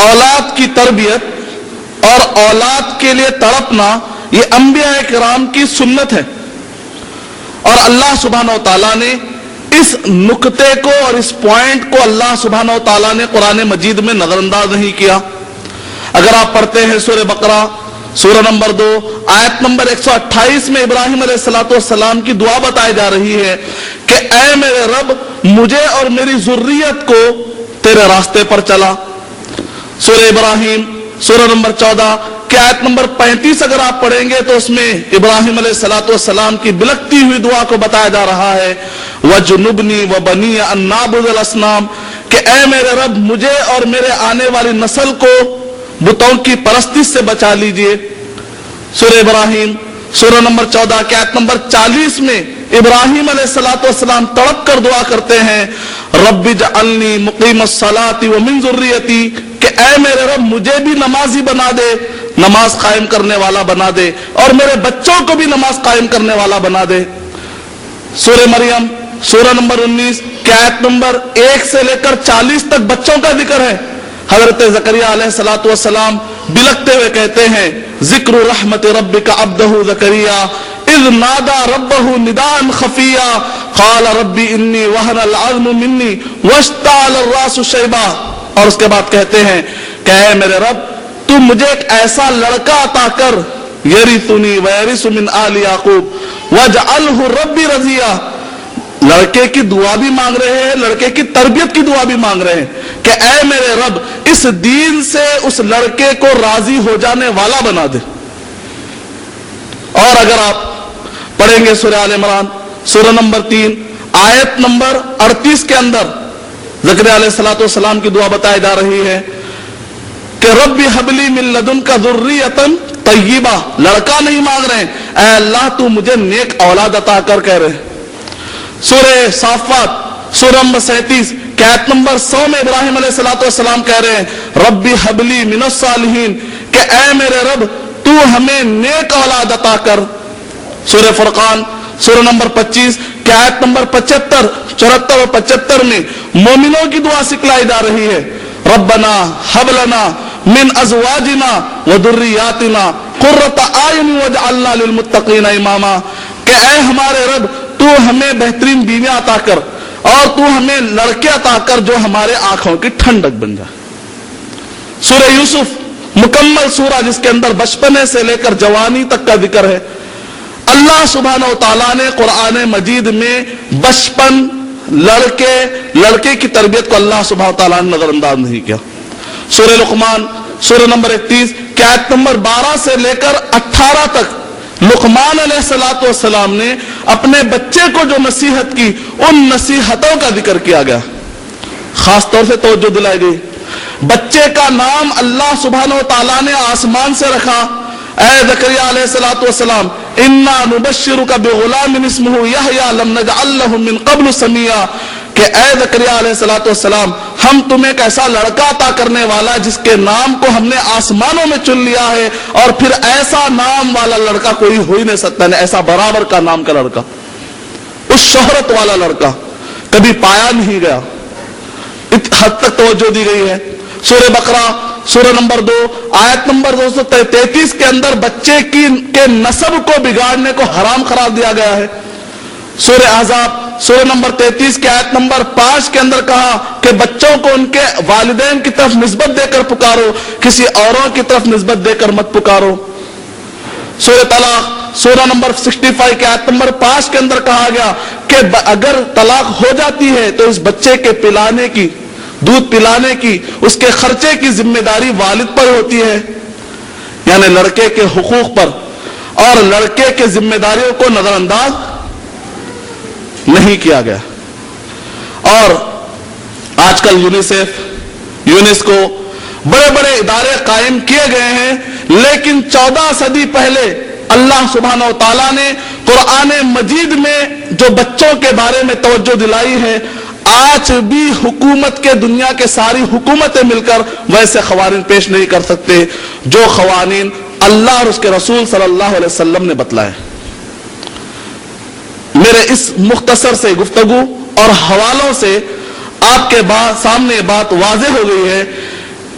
اولاد کی تربیت اور اولاد کے لیے تڑپنا یہ انبیاء کرام کی سنت ہے، اور اللہ سبحانہ و تعالیٰ نے اس نقطے کو اور اس پوائنٹ کو اللہ سبحانہ و تعالیٰ نے قرآن مجید میں نظر انداز نہیں کیا۔ اگر آپ پڑھتے ہیں سورہ بقرہ سورہ نمبر 2 آیت نمبر 128 میں ابراہیم علیہ السلام کی دعا بتائی جا رہی ہے کہ اے میرے رب مجھے اور میری ذریت کو تیرے راستے پر چلا۔ سورہ ابراہیم سورہ نمبر 14 کی آیت نمبر 35 اگر آپ پڑھیں گے تو اس میں ابراہیم علیہ السلام کی بلکتی ہوئی دعا کو بتایا جا رہا ہے وَجْنُبْنِي وَبَنِيَّ أَن نَعْبُدَ الْأَصْنَامَ، کہ اے میرے رب مجھے اور میرے آنے والی نسل کو بتوں کی پرستش سے بچا لیجئے۔ سورہ ابراہیم سورہ نمبر 14 کی آیت نمبر 40 میں ابراہیم علیہ السلام تڑپ کر دعا کرتے ہیں رب اجعلنی مقیم الصلاۃ ومن ذریتی، کہ اے میرے رب مجھے بھی نمازی بنا دے، نماز قائم کرنے والا بنا دے، اور میرے بچوں کو بھی نماز قائم کرنے والا بنا دے۔ سورہ مریم سورہ نمبر 19 کی آیت نمبر 1 سے لے کر 40 تک بچوں کا ذکر ہے۔ حضرت زکریا علیہ السلام بلکتے ہوئے کہتے ہیں ذکر رحمت ربک عبدہ زکریا اذ نادى ربه نداء خفیا قال رب انی وهن العظم منی واشتعل الراس شیبا، اور اس کے بعد کہتے ہیں کہ اے میرے رب تو مجھے ایک ایسا لڑکا عطا کر یرثنی ویرث من آل یعقوب واجعلہ ربی رضیا۔ لڑکے کی دعا بھی مانگ رہے ہیں، لڑکے کی تربیت کی دعا بھی مانگ رہے ہیں کہ اے میرے رب اس دین سے اس لڑکے کو راضی ہو جانے والا بنا دے۔ اور اگر آپ پڑھیں گے سورہ آل عمران سورہ نمبر 3 آیت نمبر 38 کے اندر زکریا علیہ السلام کی دعا بتائی جا رہی ہے کہ رب هب لی من لدنک ذریۃ طیبہ، لڑکا نہیں مانگ رہے ہیں، اے اللہ تو مجھے نیک اولاد عطا کر کہہ رہے ہیں۔ سورہ صافات سورہ نمبر 37 کی آیت نمبر 100 میں ابراہیم علیہ السلام کہہ رہے ہیں رب هب لی من الصالحین، کہ اے میرے رب تو ہمیں نیک اولاد عطا کر۔ سورہ فرقان سورہ نمبر 25 کی آیت نمبر 75 74 اور 75 میں مومنوں کی دعا سکھلائی جا رہی ہے ربنا هب لنا من ازواجنا وذریاتنا قرۃ اعین واجعلنا للمتقین اماما، کہ اے ہمارے رب تو ہمیں بہترین بیویاں عطا کر اور تو ہمیں لڑکے عطا کر جو ہمارے آنکھوں کی ٹھنڈک بن جائے۔ سورہ یوسف مکمل سورہ جس کے اندر بچپنے سے لے کر جوانی تک کا ذکر ہے۔ اللہ سبحانہ و تعالیٰ نے قرآن مجید میں بچپن لڑکے کی تربیت کو اللہ سبحانہ و تعالیٰ نے نظر انداز نہیں کیا۔ سورہ لقمان سورہ نمبر 31 کی آیت نمبر 12 سے لے کر 18 تک لقمان علیہ السلام نے اپنے بچے کو جو نصیحت کی ان نصیحتوں کا ذکر کیا گیا، خاص طور سے توجہ دلائی گئی۔ بچے کا نام اللہ سبحانہ و تعالیٰ نے آسمان سے رکھا، اے زکریا علیہ السلام انا نبشرک بغلام اسمہ یحییٰ لم نجعل لہ من قبل سمیہ، کہ اے زکریا علیہ السلام ہم تمہیں ایک ایسا لڑکا عطا کرنے والا جس کے نام کو ہم نے آسمانوں میں چن لیا ہے، اور پھر ایسا نام والا لڑکا کوئی ہو ہی نہیں سکتا، ایسا برابر کا نام کا لڑکا، اس شہرت والا لڑکا کبھی پایا نہیں گیا، حد تک توجہ دی گئی ہے۔ سورہ بقرہ سورہ نمبر 2 آیت نمبر 233 کے اندر بچے کے نسب کو بگاڑنے کو حرام قرار دیا گیا ہے۔ سورہ احزاب سورہ نمبر 33 کی آیت نمبر 5 کے اندر کہا کہ بچوں کو ان کے والدین کی طرف نسبت دے کر پکارو، کسی اوروں کی طرف نسبت دے کر مت پکارو۔ سورہ طلاق سورہ نمبر 65 کی آیت نمبر 5 کے اندر کہا گیا کہ اگر طلاق ہو جاتی ہے تو اس بچے کے پلانے کی، دودھ پلانے کی، اس کے خرچے کی ذمہ داری والد پر ہوتی ہے، یعنی لڑکے کے حقوق پر اور لڑکے کے ذمہ داریوں کو نظر انداز نہیں کیا گیا۔ اور آج کل یونیسیف، یونیسکو، بڑے بڑے ادارے قائم کیے گئے ہیں، لیکن 14 صدی پہلے اللہ سبحانہ و تعالیٰ نے قرآن مجید میں جو بچوں کے بارے میں توجہ دلائی ہے، آج بھی حکومت کے دنیا کے ساری حکومتیں مل کر ویسے قوانین پیش نہیں کر سکتے جو قوانین اللہ اور اس کے رسول صلی اللہ علیہ وسلم نے بتلائے۔ میرے اس مختصر سے گفتگو اور حوالوں سے آپ کے سامنے بات واضح ہو گئی ہے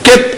کہ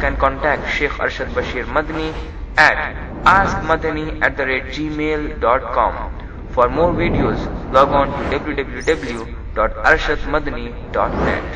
Can contact Sheikh Arshad Bashir Madni at askmadani@gmail.com. For more videos, log on to www.arshadmadni.net.